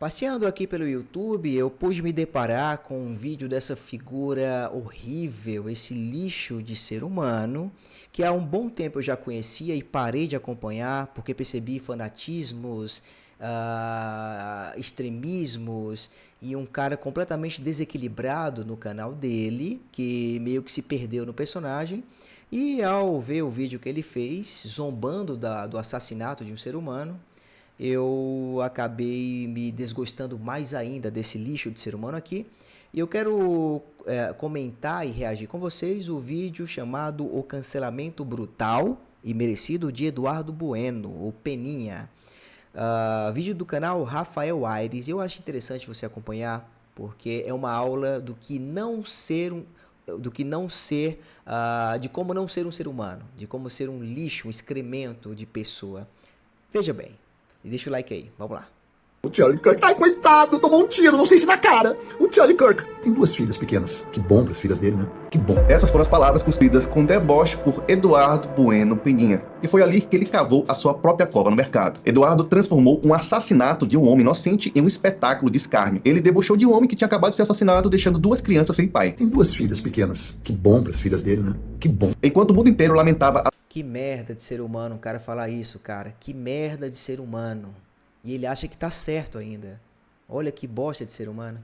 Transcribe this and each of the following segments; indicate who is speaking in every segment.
Speaker 1: Passeando aqui pelo YouTube, eu pude me deparar com um vídeo dessa figura horrível, esse lixo de ser humano, que há um bom tempo eu já conhecia e parei de acompanhar porque percebi fanatismos, extremismos e um cara completamente desequilibrado no canal dele, que meio que se perdeu no personagem. E ao ver o vídeo que ele fez, zombando do assassinato de um ser humano, eu acabei me desgostando mais ainda desse lixo de ser humano aqui. E eu quero comentar e reagir com vocês o vídeo chamado O Cancelamento Brutal e Merecido de Eduardo Bueno, ou Peninha. Vídeo do canal Rafael Aires. Eu acho interessante você acompanhar, porque é uma aula do que não ser de como não ser um ser humano, de como ser um lixo, um excremento de pessoa. Veja bem. E deixa o like aí, vamos lá.
Speaker 2: O Charlie Kirk, ai coitado, tomou um tiro, não sei se na cara. O Charlie Kirk tem 2 filhas pequenas. Que bom para as filhas dele, né? Que bom.
Speaker 3: Essas foram as palavras cuspidas com deboche por Eduardo Bueno Peninha. E foi ali que ele cavou a sua própria cova no mercado. Eduardo transformou um assassinato de um homem inocente em um espetáculo de escárnio. Ele debochou de um homem que tinha acabado de ser assassinado, deixando 2 crianças sem pai.
Speaker 2: Tem 2 filhas pequenas. Que bom para as filhas dele, né? Que bom.
Speaker 3: Enquanto o mundo inteiro lamentava
Speaker 1: Que merda de ser humano um cara falar isso, cara. Que merda de ser humano. E ele acha que tá certo ainda. Olha que bosta de ser humano.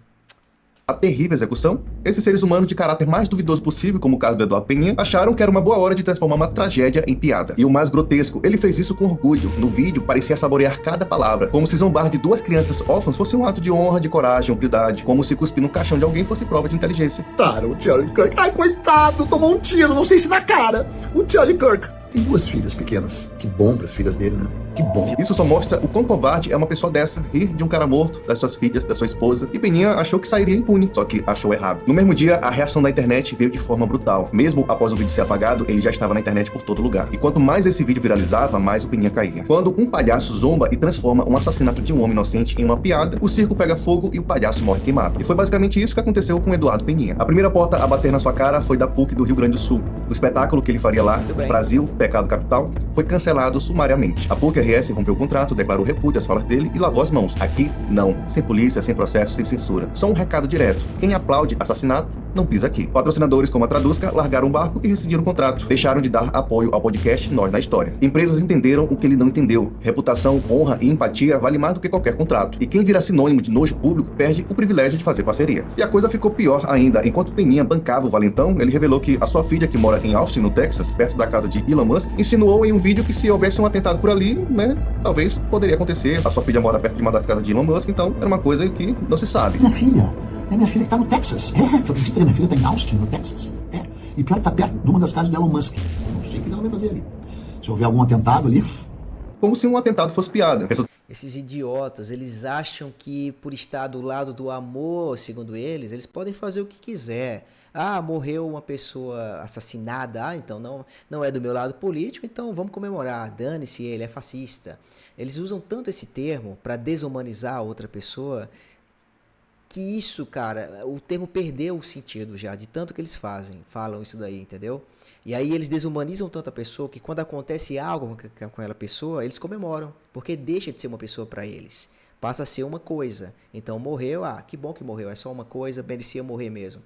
Speaker 3: a terrível execução, esses seres humanos de caráter mais duvidoso possível, como o caso do Eduardo Peninha, acharam que era uma boa hora de transformar uma tragédia em piada. E o mais grotesco, ele fez isso com orgulho. No vídeo, parecia saborear cada palavra, como se zombar de 2 crianças órfãs fosse um ato de honra, de coragem, humildade, como se cuspir no caixão de alguém fosse prova de inteligência.
Speaker 2: Tara, o Charlie Kirk, ai coitado, tomou um tiro, não sei se na cara. O Charlie Kirk tem 2 filhas pequenas. Que bom para as filhas dele, né? Que bom.
Speaker 3: Isso só mostra o quão covarde é uma pessoa dessa, rir de um cara morto, das suas filhas, da sua esposa. E Peninha achou que sairia impune, só que achou errado. No mesmo dia, a reação da internet veio de forma brutal. Mesmo após o vídeo ser apagado, ele já estava na internet por todo lugar. E quanto mais esse vídeo viralizava, mais o Peninha caía. Quando um palhaço zomba e transforma um assassinato de um homem inocente em uma piada, o circo pega fogo e o palhaço morre queimado. E foi basicamente isso que aconteceu com Eduardo Peninha. A primeira porta a bater na sua cara foi da PUC do Rio Grande do Sul. O espetáculo que ele faria lá, Brasil, Pecado Capital, foi cancelado sumariamente. A PUC-RS rompeu o contrato, declarou repúdio às falas dele e lavou as mãos. Aqui, não. Sem polícia, sem processo, sem censura. Só um recado direto. Quem aplaude assassinato, não pisa aqui. Patrocinadores como a Traduzca largaram o barco e rescindiram o contrato. Deixaram de dar apoio ao podcast Nós na História. Empresas entenderam o que ele não entendeu. Reputação, honra e empatia vale mais do que qualquer contrato. E quem vira sinônimo de nojo público perde o privilégio de fazer parceria. E a coisa ficou pior ainda. Enquanto Peninha bancava o valentão, ele revelou que a sua filha, que mora em Austin, no Texas, perto da casa de Elon Musk, insinuou em um vídeo que se houvesse um atentado por ali, né, talvez poderia acontecer. A sua filha mora perto de uma das casas de Elon Musk, então era uma coisa que não se sabe.
Speaker 2: Minha filha. É minha filha que tá no Texas. Você acredita que minha filha tá em Austin, no Texas? E pior que tá perto de uma das casas do Elon Musk. Eu não sei o que ela vai fazer ali. Se houver algum atentado ali...
Speaker 3: Como se um atentado fosse piada.
Speaker 1: Esses idiotas, eles acham que por estar do lado do amor, segundo eles podem fazer o que quiser. Ah, morreu uma pessoa assassinada, então não é do meu lado político, então vamos comemorar, dane-se ele, é fascista. Eles usam tanto esse termo para desumanizar a outra pessoa, que isso, cara, o termo perdeu o sentido já, de tanto que eles falam isso daí, entendeu? E aí eles desumanizam tanto a pessoa que quando acontece algo com aquela pessoa, eles comemoram, porque deixa de ser uma pessoa para eles, passa a ser uma coisa. Então morreu, que bom que morreu, é só uma coisa, merecia morrer mesmo.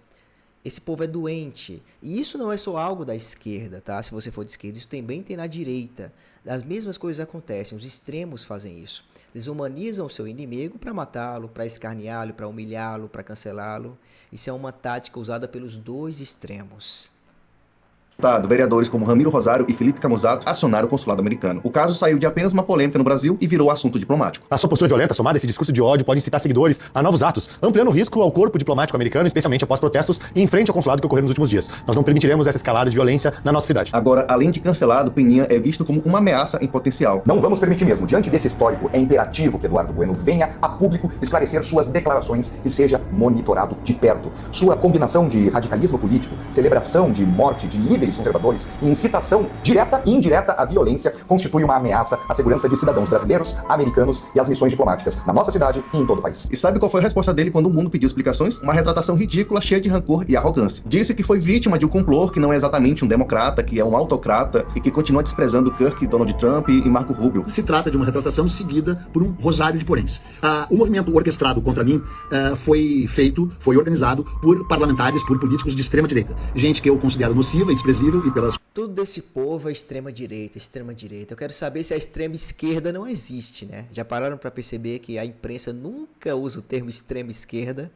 Speaker 1: Esse povo é doente. E isso não é só algo da esquerda, tá? Se você for de esquerda, isso também tem na direita. As mesmas coisas acontecem, os extremos fazem isso. Desumanizam o seu inimigo para matá-lo, para escarneá-lo, para humilhá-lo, para cancelá-lo. Isso é uma tática usada pelos 2 extremos.
Speaker 3: Vereadores como Ramiro Rosário e Felipe Camusato acionaram o consulado americano. O caso saiu de apenas uma polêmica no Brasil e virou assunto diplomático.
Speaker 4: A sua postura violenta, somada a esse discurso de ódio, pode incitar seguidores a novos atos, ampliando o risco ao corpo diplomático americano, especialmente após protestos e em frente ao consulado que ocorreram nos últimos dias. Nós não permitiremos essa escalada de violência na nossa cidade.
Speaker 3: Agora, além de cancelado, Peninha é visto como uma ameaça em potencial.
Speaker 5: Não vamos permitir mesmo. Diante desse histórico, é imperativo que Eduardo Bueno venha a público esclarecer suas declarações e seja monitorado de perto. Sua combinação de radicalismo político, celebração de morte de líderes líderes conservadores e incitação direta e indireta à violência constitui uma ameaça à segurança de cidadãos brasileiros, americanos e às missões diplomáticas na nossa cidade e em todo o país.
Speaker 3: E sabe qual foi a resposta dele quando o mundo pediu explicações? Uma retratação ridícula, cheia de rancor e arrogância. Disse que foi vítima de um complô, que não é exatamente um democrata, que é um autocrata e que continua desprezando Kirk, Donald Trump e Marco Rubio.
Speaker 2: Se trata de uma retratação seguida por um rosário de poréns. O movimento orquestrado contra mim foi organizado por parlamentares, por políticos de extrema direita. Gente que eu considero nociva e desprezível e pelas...
Speaker 1: Tudo desse povo é extrema direita, extrema direita. Eu quero saber se a extrema esquerda não existe, né? Já pararam para perceber que a imprensa nunca usa o termo extrema esquerda?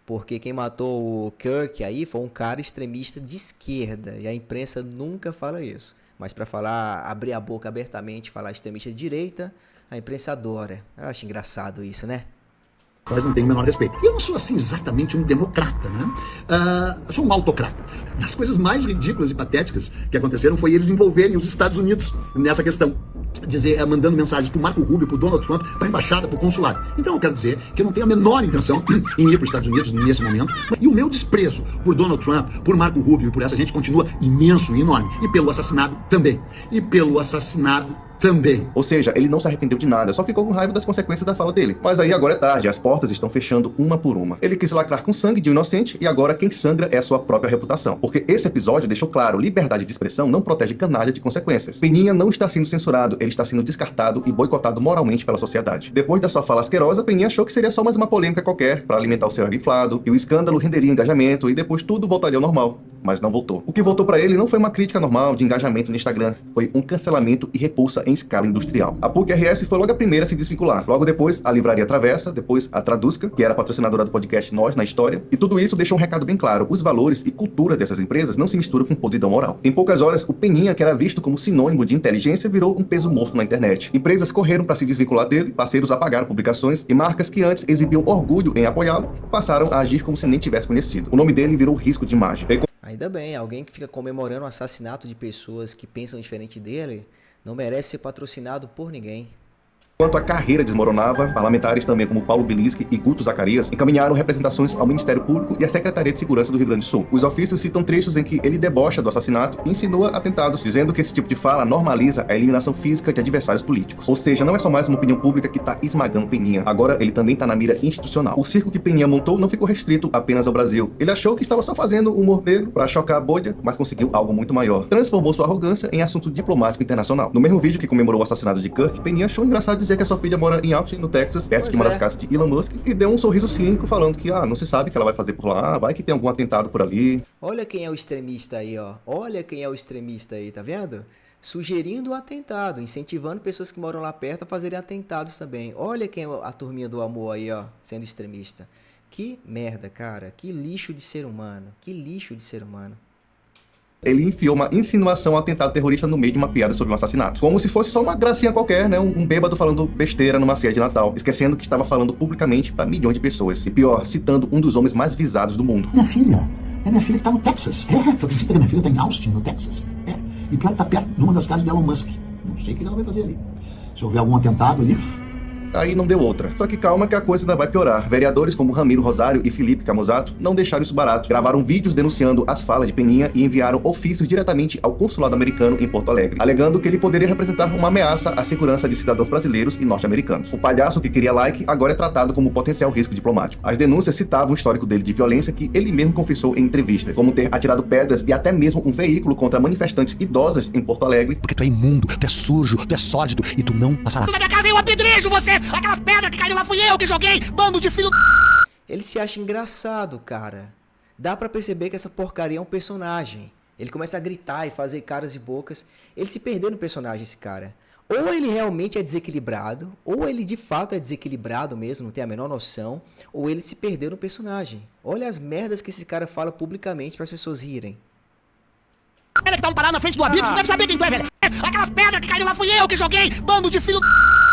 Speaker 1: Porque quem matou o Kirk aí foi um cara extremista de esquerda. E a imprensa nunca fala isso. Mas para falar, abrir a boca abertamente, falar extremista de direita, a imprensa adora. Eu acho engraçado isso, né?
Speaker 2: Mas não tenho o menor respeito. Eu não sou assim exatamente um democrata, né? Eu sou um autocrata. Das coisas mais ridículas e patéticas que aconteceram foi eles envolverem os Estados Unidos nessa questão. Mandando mensagens pro Marco Rubio, pro Donald Trump, pra embaixada, pro consulado. Então eu quero dizer que eu não tenho a menor intenção em ir pros Estados Unidos nesse momento. E o meu desprezo por Donald Trump, por Marco Rubio e por essa gente continua imenso e enorme. E pelo assassinado também.
Speaker 3: Ou seja, ele não se arrependeu de nada, só ficou com raiva das consequências da fala dele. Mas aí agora é tarde, as portas estão fechando uma por uma. Ele quis lacrar com sangue de um inocente e agora quem sangra é a sua própria reputação. Porque esse episódio deixou claro, liberdade de expressão não protege canalha de consequências. Peninha não está sendo censurado, ele está sendo descartado e boicotado moralmente pela sociedade. Depois da sua fala asquerosa, Peninha achou que seria só mais uma polêmica qualquer para alimentar o seu ego inflado, e o escândalo renderia engajamento e depois tudo voltaria ao normal. Mas não voltou. O que voltou para ele não foi uma crítica normal de engajamento no Instagram, foi um cancelamento e repulsa em escala industrial. A PUC-RS foi logo a primeira a se desvincular. Logo depois, a Livraria Travessa, depois a Traduzca, que era patrocinadora do podcast Nós na História. E tudo isso deixou um recado bem claro. Os valores e cultura dessas empresas não se misturam com podridão moral. Em poucas horas, o Peninha, que era visto como sinônimo de inteligência, virou um peso morto na internet. Empresas correram para se desvincular dele, parceiros apagaram publicações e marcas que antes exibiam orgulho em apoiá-lo, passaram a agir como se nem tivesse conhecido. O nome dele virou risco de imagem.
Speaker 1: Ainda bem, alguém que fica comemorando o assassinato de pessoas que pensam diferente dele não merece ser patrocinado por ninguém.
Speaker 3: Enquanto a carreira desmoronava, parlamentares também como Paulo Bilinski e Guto Zacarias encaminharam representações ao Ministério Público e à Secretaria de Segurança do Rio Grande do Sul. Os ofícios citam trechos em que ele debocha do assassinato e insinua atentados, dizendo que esse tipo de fala normaliza a eliminação física de adversários políticos. Ou seja, não é só mais uma opinião pública que tá esmagando Peninha, agora ele também tá na mira institucional. O circo que Peninha montou não ficou restrito apenas ao Brasil. Ele achou que estava só fazendo humor negro pra chocar a bolha, mas conseguiu algo muito maior. Transformou sua arrogância em assunto diplomático internacional. No mesmo vídeo que comemorou o assassinato de Kirk, Peninha achou engraçado dizer que a sua filha mora em Austin, no Texas, perto de uma das casas de Elon Musk, e deu um sorriso cínico falando que, não se sabe o que ela vai fazer por lá, vai que tem algum atentado por ali.
Speaker 1: Olha quem é o extremista aí, ó. Olha quem é o extremista aí, tá vendo? Sugerindo o atentado, incentivando pessoas que moram lá perto a fazerem atentados também. Olha quem é a turminha do amor aí, ó, sendo extremista. Que merda, cara. Que lixo de ser humano. Que lixo de ser humano.
Speaker 3: Ele enfiou uma insinuação ao atentado terrorista no meio de uma piada sobre um assassinato. Como se fosse só uma gracinha qualquer, né? Um bêbado falando besteira numa ceia de Natal, esquecendo que estava falando publicamente para milhões de pessoas. E pior, citando um dos homens mais visados do mundo.
Speaker 2: Minha filha que tá no Texas. Tu acredita que minha filha tá em Austin, no Texas? E pior que tá perto de uma das casas do Elon Musk. Não sei o que ela vai fazer ali. Se houver algum atentado ali...
Speaker 3: Aí não deu outra. Só que calma que a coisa ainda vai piorar. Vereadores como Ramiro Rosário e Felipe Camusato não deixaram isso barato. Gravaram vídeos denunciando as falas de Peninha e enviaram ofícios diretamente ao consulado americano em Porto Alegre, alegando que ele poderia representar uma ameaça à segurança de cidadãos brasileiros e norte-americanos. O palhaço que queria like agora é tratado como potencial risco diplomático. As denúncias citavam o histórico dele de violência que ele mesmo confessou em entrevistas, como ter atirado pedras e até mesmo um veículo contra manifestantes idosas em Porto Alegre.
Speaker 2: Porque tu é imundo, tu é sujo, tu é sórdido e tu não passará.
Speaker 6: Na minha casa eu apedrejo vocês! Aquelas pedras que caíram lá fui eu que joguei! Bando de filho...
Speaker 1: Ele se acha engraçado, cara. Dá pra perceber que essa porcaria é um personagem. Ele começa a gritar e fazer caras e bocas. Ele se perdeu no personagem, esse cara. Ou ele realmente é desequilibrado, ou ele de fato é desequilibrado mesmo, não tem a menor noção, ou ele se perdeu no personagem. Olha as merdas que esse cara fala publicamente para as pessoas rirem.
Speaker 6: Velha que estavam paradas na frente do Abib, você deve saber quem tu é, velho. Aquelas pedras que caíram lá fui eu que joguei! Bando de filho...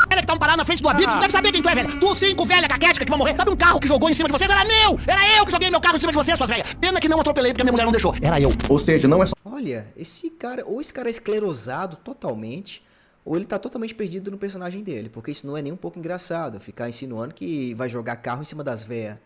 Speaker 6: Velha que estavam paradas na frente do Abib, você deve saber quem tu é, velho. Tu, 5 velha caquética que vão morrer. Sabe um carro que jogou em cima de vocês? Era meu! Era eu que joguei meu carro em cima de vocês, suas velhas. Pena que não atropelei porque a minha mulher não deixou. Era eu.
Speaker 3: Ou seja, não é só
Speaker 1: Olha, esse cara, ou esse cara é esclerosado totalmente, ou ele tá totalmente perdido no personagem dele, porque isso não é nem um pouco engraçado, ficar insinuando que vai jogar carro em cima das véias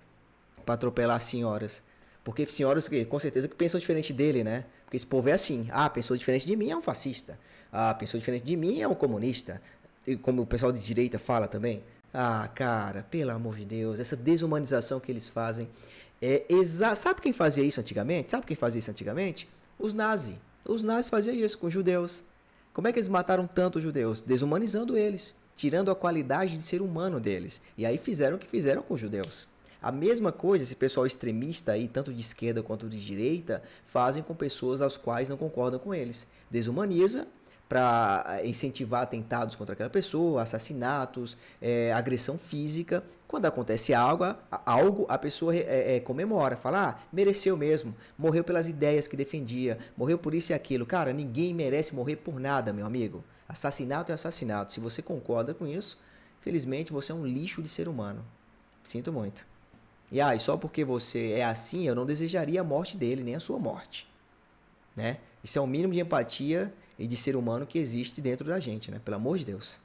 Speaker 1: pra atropelar as senhoras. Porque senhoras que com certeza que pensam diferente dele, né? Porque esse povo é assim. Ah, pensou diferente de mim é um fascista. Ah, pensou diferente de mim é um comunista. E como o pessoal de direita fala também. Ah, cara, pelo amor de Deus, essa desumanização que eles fazem é Sabe quem fazia isso antigamente? Sabe quem fazia isso antigamente? Os nazis. Os nazis faziam isso com os judeus. Como é que eles mataram tanto os judeus? Desumanizando eles, tirando a qualidade de ser humano deles. E aí fizeram o que fizeram com os judeus. A mesma coisa esse pessoal extremista aí, tanto de esquerda quanto de direita, fazem com pessoas às quais não concordam com eles. Desumaniza para incentivar atentados contra aquela pessoa, assassinatos, agressão física. Quando acontece algo a pessoa comemora, fala, ah, mereceu mesmo, morreu pelas ideias que defendia, morreu por isso e aquilo. Cara, ninguém merece morrer por nada, meu amigo. Assassinato é assassinato. Se você concorda com isso, felizmente você é um lixo de ser humano. Sinto muito. E só porque você é assim, eu não desejaria a morte dele, nem a sua morte. Né? Isso é o mínimo de empatia e de ser humano que existe dentro da gente, né? Pelo amor de Deus.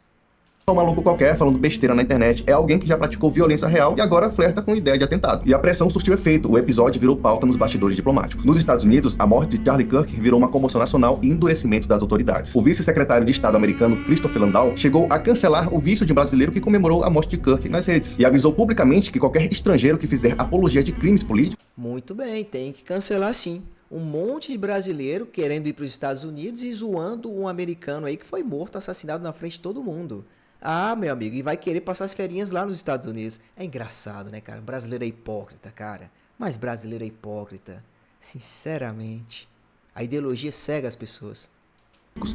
Speaker 3: Um maluco qualquer falando besteira na internet é alguém que já praticou violência real e agora flerta com ideia de atentado. E a pressão surtiu efeito, o episódio virou pauta nos bastidores diplomáticos. Nos Estados Unidos, a morte de Charlie Kirk virou uma comoção nacional e endurecimento das autoridades. O vice-secretário de Estado americano Christopher Landau chegou a cancelar o visto de um brasileiro que comemorou a morte de Kirk nas redes e avisou publicamente que qualquer estrangeiro que fizer apologia de crimes políticos...
Speaker 1: Muito bem, tem que cancelar sim. Um monte de brasileiro querendo ir para os Estados Unidos e zoando um americano aí que foi morto, assassinado na frente de todo mundo. Ah, meu amigo, e vai querer passar as ferinhas lá nos Estados Unidos. É engraçado, né, cara? Brasileiro é hipócrita, cara. Mas brasileiro é hipócrita. Sinceramente. A ideologia cega as pessoas.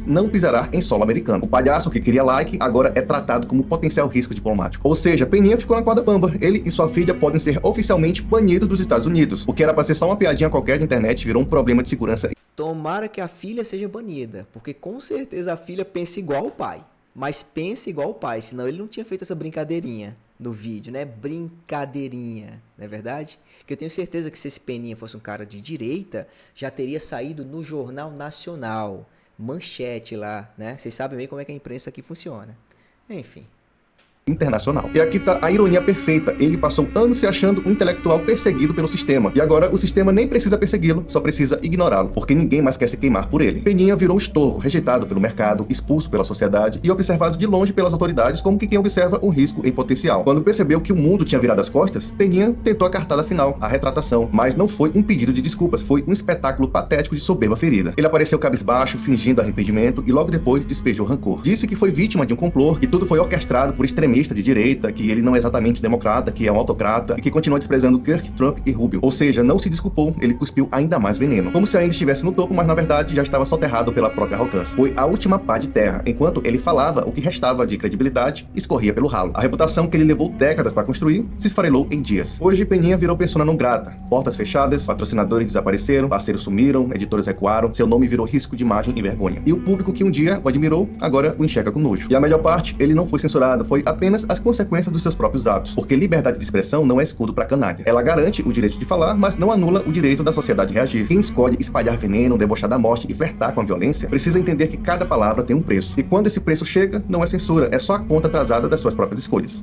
Speaker 3: não pisará em solo americano. O palhaço que queria like agora é tratado como potencial risco diplomático. Ou seja, Peninha ficou na corda bamba. Ele e sua filha podem ser oficialmente banidos dos Estados Unidos. O que era pra ser só uma piadinha qualquer de internet virou um problema de segurança.
Speaker 1: Tomara que a filha seja banida, porque com certeza a filha pensa igual o pai. Mas pensa igual o pai, senão ele não tinha feito essa brincadeirinha no vídeo, né? Brincadeirinha, não é verdade? Que eu tenho certeza que se esse Peninha fosse um cara de direita, já teria saído no Jornal Nacional, manchete lá, né? Vocês sabem bem como é que a imprensa aqui funciona. Enfim.
Speaker 3: Internacional. E aqui tá a ironia perfeita. Ele passou anos se achando um intelectual perseguido pelo sistema. E agora o sistema nem precisa persegui-lo, só precisa ignorá-lo, porque ninguém mais quer se queimar por ele. Peninha virou um estorvo, rejeitado pelo mercado, expulso pela sociedade e observado de longe pelas autoridades como que quem observa um risco em potencial. Quando percebeu que o mundo tinha virado as costas, Peninha tentou a cartada final, a retratação, mas não foi um pedido de desculpas, foi um espetáculo patético de soberba ferida. Ele apareceu cabisbaixo, fingindo arrependimento e logo depois despejou rancor. Disse que foi vítima de um complô, que tudo foi orquestrado por extremistas de direita, que ele não é exatamente democrata, que é um autocrata e que continua desprezando Kirk, Trump e Rubio. Ou seja, não se desculpou, ele cuspiu ainda mais veneno. Como se ainda estivesse no topo, mas na verdade já estava soterrado pela própria arrogância. Foi a última pá de terra. Enquanto ele falava, o que restava de credibilidade escorria pelo ralo. A reputação que ele levou décadas para construir se esfarelou em dias. Hoje, Peninha virou persona não grata. Portas fechadas, patrocinadores desapareceram, parceiros sumiram, editores recuaram, seu nome virou risco de imagem e vergonha. E o público que um dia o admirou, agora o enxerga com nojo. E a melhor parte, ele não foi censurado, foi apenas as consequências dos seus próprios atos, porque liberdade de expressão não é escudo para canalha. Ela garante o direito de falar, mas não anula o direito da sociedade reagir. Quem escolhe espalhar veneno, debochar da morte e flertar com a violência, precisa entender que cada palavra tem um preço. E quando esse preço chega, não é censura, é só a conta atrasada das suas próprias escolhas.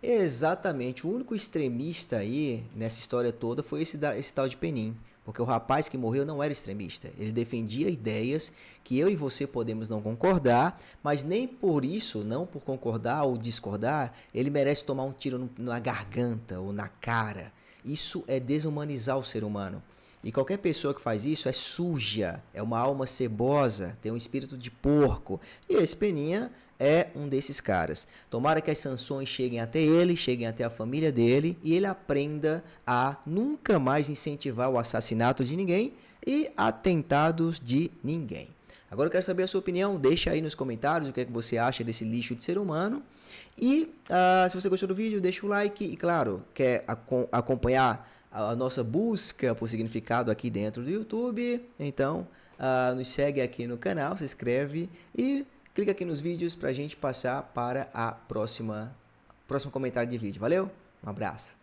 Speaker 1: Exatamente. O único extremista aí nessa história toda foi esse tal de Penin. Porque o rapaz que morreu não era extremista. Ele defendia ideias que eu e você podemos não concordar, mas nem por isso, não por concordar ou discordar, ele merece tomar um tiro na garganta ou na cara. Isso é desumanizar o ser humano. E qualquer pessoa que faz isso é suja, é uma alma cebosa, tem um espírito de porco. E esse Peninha é um desses caras. Tomara que as sanções cheguem até ele, cheguem até a família dele e ele aprenda a nunca mais incentivar o assassinato de ninguém e atentados de ninguém. Agora eu quero saber a sua opinião, deixa aí nos comentários o que é que você acha desse lixo de ser humano. E se você gostou do vídeo, deixa o like e claro, quer acompanhar a nossa busca por significado aqui dentro do YouTube, então nos segue aqui no canal, se inscreve e clica aqui nos vídeos pra gente passar para a próximo comentário de vídeo. Valeu? Um abraço.